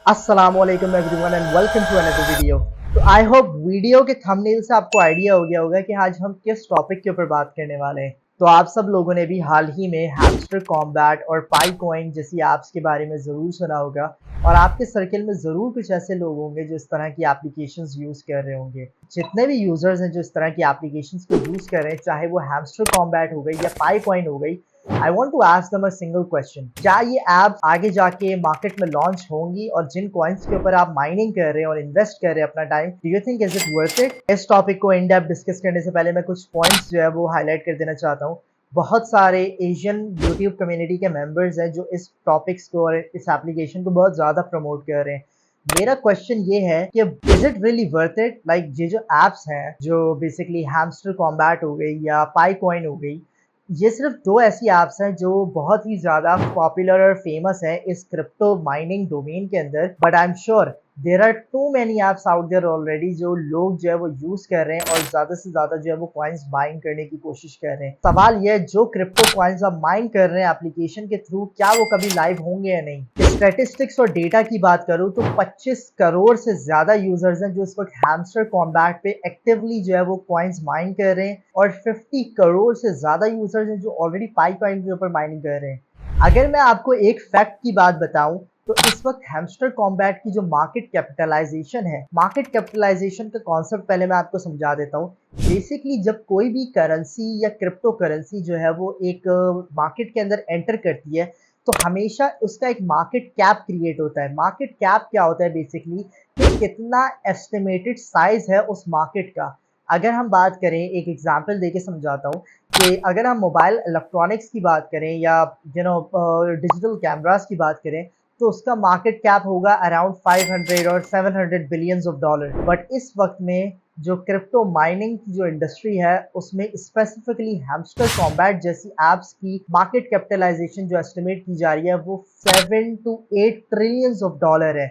अस्सलामुअलैकुम everyone and welcome to another video. तो I hope video के थंबनेल से आपको आइडिया हो गया होगा कि आज हम किस टॉपिक के ऊपर बात करने वाले हैं। तो आप सब लोगों ने भी हाल ही में हैमस्टर कॉम्बैट और पाई कॉइन जैसी ऐप्स के बारे में ज़रूर सुना होगा और आपके सर्कल में ज़रूर कुछ ऐसे लोग होंगे जो इस तरह की एप्लीकेशंस यूज़ कर रहे होंगे। जितने भी यूज़र्स हैं जो इस तरह की एप्लीकेशंस को यूज़ कर रहे हैं, चाहे वो हैमस्टर कॉम्बैट हो गई या पाई कॉइन हो गई, I want to ask them a single question. क्या ये ऐप आगे जाके मार्केट में लॉन्च होंगी और जिन कॉइन्स के ऊपर आप माइनिंग कर रहे हैं और इन्वेस्ट कर रहे हैं अपना time, do you think is it worth it? इस टॉपिक को इन डेप्थ डिस्कस करने से पहले मैं कुछ पॉइंट्स जो है वो हाईलाइट कर देना चाहता हूँ। बहुत सारे एशियन यूट्यूब कम्युनिटी के मेंबर्स हैं जो इस टॉपिक्स को और इस एप्लीकेशन को बहुत ज़्यादा प्रमोट कर रहे हैं। मेरा क्वेश्चन ये है कि is it really worth it? Like ये जो एप्स हैं जो बेसिकली हैमस्टर कॉम्बैट हो गई या पाई कॉइन हो गई, ये सिर्फ दो ऐसी ऐप्स हैं जो बहुत ही ज़्यादा पॉपुलर और फेमस है इस क्रिप्टो माइनिंग डोमेन के अंदर, but I am sure there are too many apps out there already जो लोग जो है वो यूज़ कर रहे हैं और ज़्यादा से ज़्यादा जो है वो कॉइन्स बाइंग करने की कोशिश कर रहे हैं। सवाल ये है, जो क्रिप्टो कॉइन्स आप माइन कर रहे हैं एप्लीकेशन के थ्रू, क्या वो कभी लाइव होंगे या नहीं? स्टैटिस्टिक्स और डेटा की बात करूँ तो 25 करोड़ से ज़्यादा यूजर्स हैं जो इस वक्त हैमस्टर कॉम्बैट पे एक्टिवली जो है वो कॉइन्स माइन कर रहे हैं और 50 करोड़ से ज़्यादा यूजर्स हैं जो ऑलरेडी पाई कॉइन के ऊपर माइनिंग कर रहे हैं। अगर मैं आपको एक फैक्ट की बात बताऊं तो इस वक्त हैमस्टर कॉम्बैट की जो मार्केट कैपिटलाइजेशन है, मार्केट कैपिटलाइजेशन का कॉन्सेप्ट पहले मैं आपको समझा देता हूँ। बेसिकली जब कोई भी करेंसी या क्रिप्टो करेंसी जो है वो एक मार्केट के अंदर एंटर करती है तो हमेशा उसका एक मार्केट कैप क्रिएट होता है। मार्केट कैप क्या होता है? बेसिकली कि कितना एस्टिमेटेड साइज है उस मार्केट का। अगर हम बात करें, एक एग्जांपल देके समझाता हूँ कि अगर हम मोबाइल इलेक्ट्रॉनिक्स की बात करें या डिजिटल कैमरास की बात करें तो उसका मार्केट कैप होगा अराउंड 500 और 700 बिलियंस ऑफ डॉलर। बट इस वक्त में जो क्रिप्टो माइनिंग की जो इंडस्ट्री है उसमें स्पेसिफिकली हैमस्टर कॉम्बैट जैसी एप्स की मार्केट कैपिटलाइजेशन जो एस्टिमेट की जा रही है वो 7 to 8 ट्रिलियंस ऑफ डॉलर है।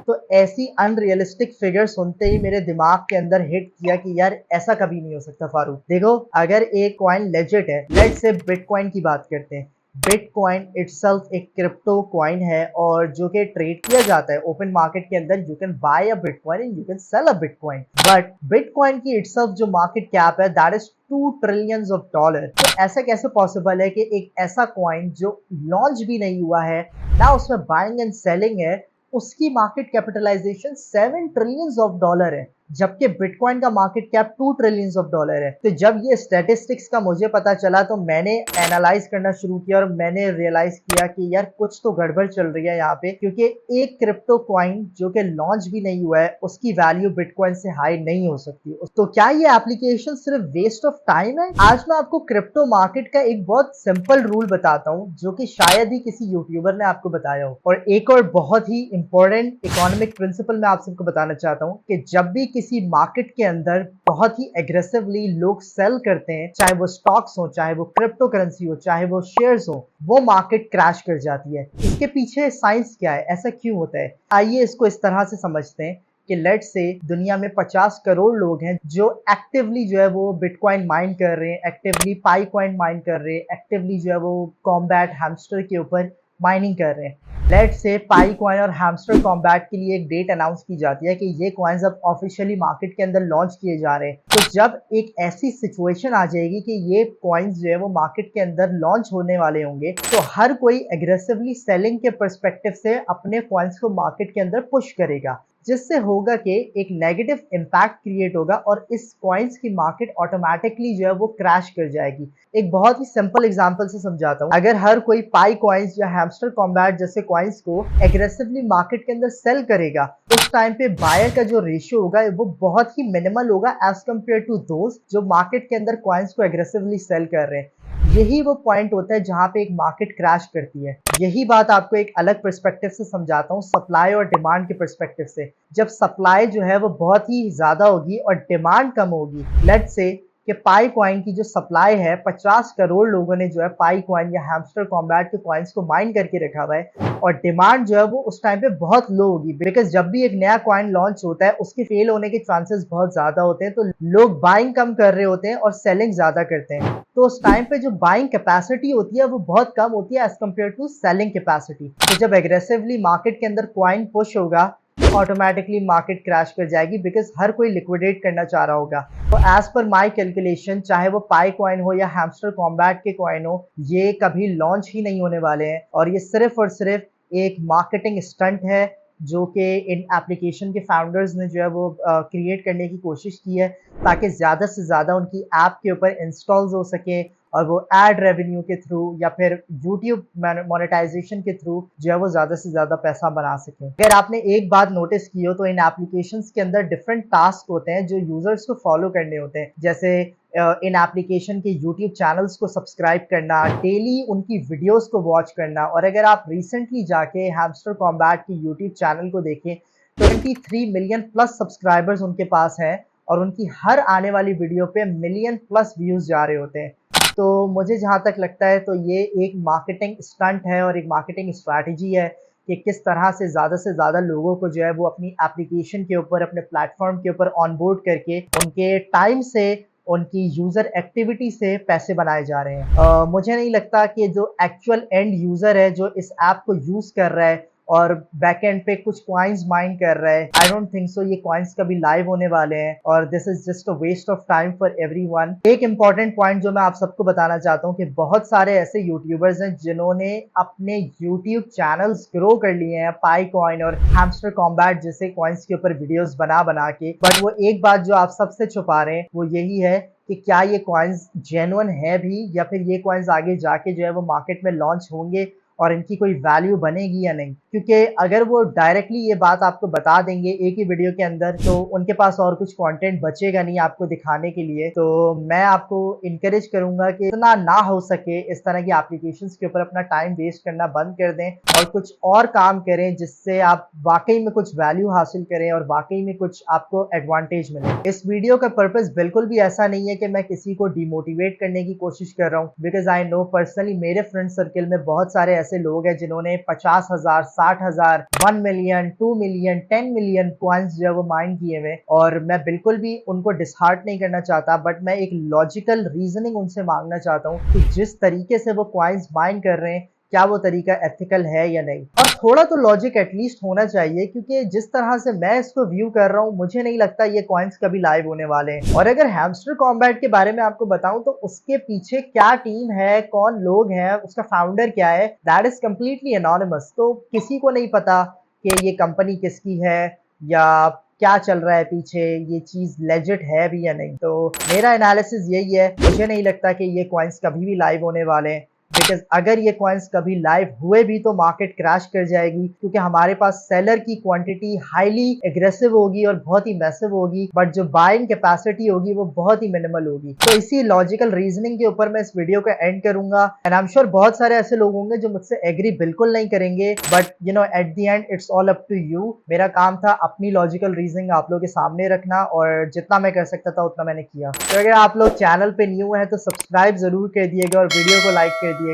तो ऐसी अनरियलिस्टिक फिगर सुनते ही मेरे दिमाग के अंदर हिट किया कि यार ऐसा कभी नहीं हो सकता फारूक। देखो, अगर एक कॉइन लेजिट है, लेट्स से बिटकॉइन की बात करते हैं। बिटकॉइन इटसेल्फ एक क्रिप्टो कॉइन है और जो कि ट्रेड किया जाता है ओपन मार्केट के अंदर। You can buy a bitcoin and you can sell a bitcoin, but bitcoin की इटसेल्फ जो मार्केट कैप है that is 2 trillions of dollar. तो ऐसा कैसे पॉसिबल है कि एक ऐसा कॉइन जो लॉन्च भी नहीं हुआ है, ना उसमें बाइंग एंड सेलिंग है, उसकी market capitalization 7 trillions of dollar है, जबकि बिटकॉइन का market cap 2 trillions of dollar है। तो जब ये स्टैटिस्टिक्स का मुझे पता चला तो मैंने एनालाइज करना शुरू किया और मैंने रियलाइज किया कि यार कुछ तो गड़बड़ चल रही है यहाँ पे, क्योंकि एक क्रिप्टो कॉइन जो कि लॉन्च भी नहीं हुआ है उसकी वैल्यू बिटकॉइन से हाई नहीं हो सकती। तो क्या ये एप्लीकेशन सिर्फ वेस्ट ऑफ टाइम है? आज मैं आपको क्रिप्टो मार्केट का एक बहुत सिंपल रूल बताता हूँ जो कि शायद ही किसी यूट्यूबर ने आपको बताया हो, और एक और बहुत ही इंपॉर्टेंट इकोनॉमिक प्रिंसिपल मैं आप सबको बताना चाहता हूँ कि जब भी किसी मार्केट के अंदर बहुत ही एग्रेसिवली लोग सेल करते हैं, चाहे वो स्टॉक्स हो, चाहे वो क्रिप्टो करेंसी हो, चाहे वो शेयर्स हो, वो मार्केट क्रैश कर जाती है। इसके पीछे साइंस क्या है, ऐसा क्यों होता है? आइए इसको इस तरह से समझते हैं कि लेट्स से दुनिया में 50 करोड़ लोग हैं जो एक्टिवली जो है वो बिटकॉइन माइन कर रहे हैं, एक्टिवली पाई कॉइन माइन कर रहे हैं, एक्टिवली जो है वो कॉम्बैट हैमस्टर के ऊपर माइनिंग कर रहे हैं। लेट्स से पाई कॉइन और हैमस्टर कॉम्बैट के लिए एक डेट अनाउंस की जाती है कि ये कॉइन्स अब ऑफिशियली मार्केट के अंदर लॉन्च किए जा रहे हैं। तो जब एक ऐसी सिचुएशन आ जाएगी कि ये कॉइन्स जो है वो मार्केट के अंदर लॉन्च होने वाले होंगे तो हर कोई एग्रेसिवली सेलिंग के पर्सपेक्टिव से अपने कॉइन्स को मार्केट के अंदर पुश करेगा, जिससे होगा कि एक नेगेटिव इम्पैक्ट क्रिएट होगा और इस कॉइन्स की मार्केट ऑटोमेटिकली जो है वो क्रैश कर जाएगी। एक बहुत ही सिंपल एग्जांपल से समझाता हूँ। अगर हर कोई पाई कॉइन्स या हैमस्टर कॉम्बैट जैसे कॉइन्स को एग्रेसिवली मार्केट के अंदर सेल करेगा, उस टाइम पे बायर का जो रेशियो होगा वो बहुत ही मिनिमल होगा एज कम्पेयर टू दोस्त जो मार्केट के अंदर कॉइन्स को एग्रेसिवली सेल कर रहे हैं। यही वो पॉइंट होता है जहां पे एक मार्केट क्रैश करती है। यही बात आपको एक अलग पर्सपेक्टिव से समझाता हूँ, सप्लाई और डिमांड के पर्सपेक्टिव से। जब सप्लाई जो है वो बहुत ही ज्यादा होगी और डिमांड कम होगी, लेट्स से कि पाई कॉइन की जो सप्लाई है 50 करोड़ लोगों ने जो है पाई कॉइन या हैमस्टर कॉम्बैट के कॉइन्स को माइन करके रखा हुआ है और डिमांड जो है वो उस टाइम पे बहुत लो होगी बिकॉज जब भी एक नया कॉइन लॉन्च होता है उसके फेल होने के चांसेस बहुत ज्यादा होते हैं, तो लोग बाइंग कम कर रहे होते हैं और सेलिंग ज्यादा करते हैं। तो उस टाइम पे जो बाइंग कैपेसिटी होती है वो बहुत कम होती है as compare to selling capacity. तो जब एग्रेसिवली मार्केट के अंदर कॉइन पुश होगा ऑटोमेटिकली मार्केट क्रैश कर जाएगी बिकॉज हर कोई लिक्विडेट करना चाह रहा होगा। तो एज पर माई कैलकुलेशन चाहे वो पाई कॉइन हो या हैमस्टर कॉम्बैट के कॉइन हो, ये कभी लॉन्च ही नहीं होने वाले हैं और ये सिर्फ और सिर्फ एक मार्केटिंग स्टंट है जो कि इन एप्लीकेशन के फाउंडर्स ने जो है वो क्रिएट करने की कोशिश की है ताकि ज़्यादा से ज़्यादा उनकी ऐप के ऊपर इंस्टॉल्स हो सके और वो एड रेवेन्यू के थ्रू या फिर यूट्यूब मोनेटाइजेशन के थ्रू जो है वो ज़्यादा से ज़्यादा पैसा बना सके। अगर आपने एक बात नोटिस की हो तो इन एप्लीकेशंस के अंदर डिफरेंट टास्क होते हैं जो यूजर्स को फॉलो करने होते हैं, जैसे इन एप्लीकेशन के यूट्यूब चैनल्स को सब्सक्राइब करना, डेली उनकी वीडियोस को वॉच करना। और अगर आप रिसेंटली जाके हैमस्टर कॉम्बैट की यूट्यूब चैनल को देखें तो 23 मिलियन प्लस सब्सक्राइबर्स उनके पास हैं और उनकी हर आने वाली वीडियो पे मिलियन प्लस व्यूज जा रहे होते हैं। तो मुझे जहाँ तक लगता है तो ये एक मार्केटिंग स्टंट है और एक मार्केटिंग स्ट्रैटेजी है कि किस तरह से ज़्यादा लोगों को जो है वो अपनी एप्लीकेशन के ऊपर, अपने प्लेटफॉर्म के ऊपर ऑनबोर्ड करके उनके टाइम से, उनकी यूज़र एक्टिविटी से पैसे बनाए जा रहे हैं। मुझे नहीं लगता कि जो एक्चुअल एंड यूज़र है जो इस ऐप को यूज़ कर रहा है और बैकएंड पे कुछ कॉइन्स माइन कर रहा है, आई डोंट थिंक सो ये कॉइन्स कभी लाइव होने वाले हैं और this is just a waste of time for everyone. एक इंपॉर्टेंट पॉइंट जो मैं आप सबको बताना चाहता हूँ कि बहुत सारे ऐसे यूट्यूबर्स हैं जिन्होंने अपने यूट्यूब चैनल्स ग्रो कर लिए हैं पाई कॉइन और हैमस्टर कॉम्बैट जैसे कॉइन्स के ऊपर वीडियोस बना के, बट वो एक बात जो आप सबसे छुपा रहे हैं वो यही है कि क्या ये कॉइन्स जेन्युइन है भी या फिर ये कॉइन्स आगे जाके जो है वो मार्केट में लॉन्च होंगे और इनकी कोई वैल्यू बनेगी या नहीं। क्योंकि अगर वो डायरेक्टली ये बात आपको बता देंगे एक ही वीडियो के अंदर तो उनके पास और कुछ कंटेंट बचेगा नहीं आपको दिखाने के लिए। तो मैं आपको इनकरेज करूंगा कि इतना ना हो सके इस तरह की एप्लीकेशंस के ऊपर अपना टाइम वेस्ट करना बंद कर दें और कुछ और काम करें जिससे आप वाकई में कुछ वैल्यू हासिल करें और वाकई में कुछ आपको एडवांटेज मिले। इस वीडियो का पर्पस बिल्कुल भी ऐसा नहीं है कि मैं किसी को डिमोटिवेट करने की कोशिश कर रहा हूँ, बिकॉज आई नो पर्सनली मेरे फ्रेंड सर्किल में बहुत सारे ऐसे लोग हैं जिन्होंने 50,000, 60,000, 1 मिलियन, 2 मिलियन, 10 मिलियन कॉइन्स जो है वो माइन किए हुए और मैं बिल्कुल भी उनको डिसहार्ट नहीं करना चाहता, बट मैं एक लॉजिकल रीजनिंग उनसे मांगना चाहता हूँ कि जिस तरीके से वो कॉइन्स माइन कर रहे हैं क्या वो तरीका एथिकल है या नहीं। और थोड़ा तो लॉजिक एटलीस्ट होना चाहिए क्योंकि जिस तरह से मैं इसको व्यू कर रहा हूँ मुझे नहीं लगता ये कॉइन्स कभी लाइव होने वाले हैं। और अगर हैमस्टर कॉम्बैट के बारे में आपको बताऊं तो उसके पीछे क्या टीम है, कौन लोग हैं, उसका फाउंडर क्या है, दैट इज कंप्लीटली एनोनिमस। तो किसी को नहीं पता कि ये कंपनी किसकी है या क्या चल रहा है पीछे, ये चीज लेजिट है भी या नहीं। तो मेरा एनालिसिस यही है, मुझे नहीं लगता कि ये कॉइन्स कभी भी लाइव होने वाले हैं बिकॉज अगर ये कॉइन्स कभी लाइव हुए भी तो मार्केट क्रैश कर जाएगी क्योंकि हमारे पास सेलर की क्वांटिटी हाईली एग्रेसिव होगी और बहुत ही मैसिव होगी, बट जो बाइंग कैपेसिटी होगी वो बहुत ही मिनिमल होगी। तो इसी लॉजिकल रीजनिंग के ऊपर मैं इस वीडियो का एंड करूंगा एंड आई एम श्योर बहुत सारे ऐसे लोग होंगे जो मुझसे एग्री बिल्कुल नहीं करेंगे, but you know at the end it's all up to you. मेरा काम था अपनी लॉजिकल रीजनिंग आप लोगों के सामने रखना और जितना मैं कर सकता था उतना मैंने किया। तो अगर आप लोग चैनल पे न्यू है तो सब्सक्राइब जरूर कर दिएगा और वीडियो को लाइक कर दिएगा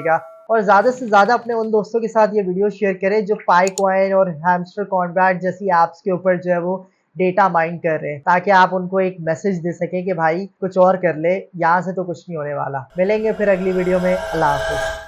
और ज़्यादा से ज़्यादा अपने उन दोस्तों के साथ ये वीडियो शेयर करें जो पाई कॉइन और हैमस्टर कॉन्ट्रैक्ट जैसी ऐप्स के ऊपर जो है वो डेटा माइन कर रहे हैं, ताकि आप उनको एक मैसेज दे सकें कि भाई कुछ और कर ले, यहाँ से तो कुछ नहीं होने वाला। मिलेंगे फिर अगली वीडियो में। अल्लाह हाफिज़।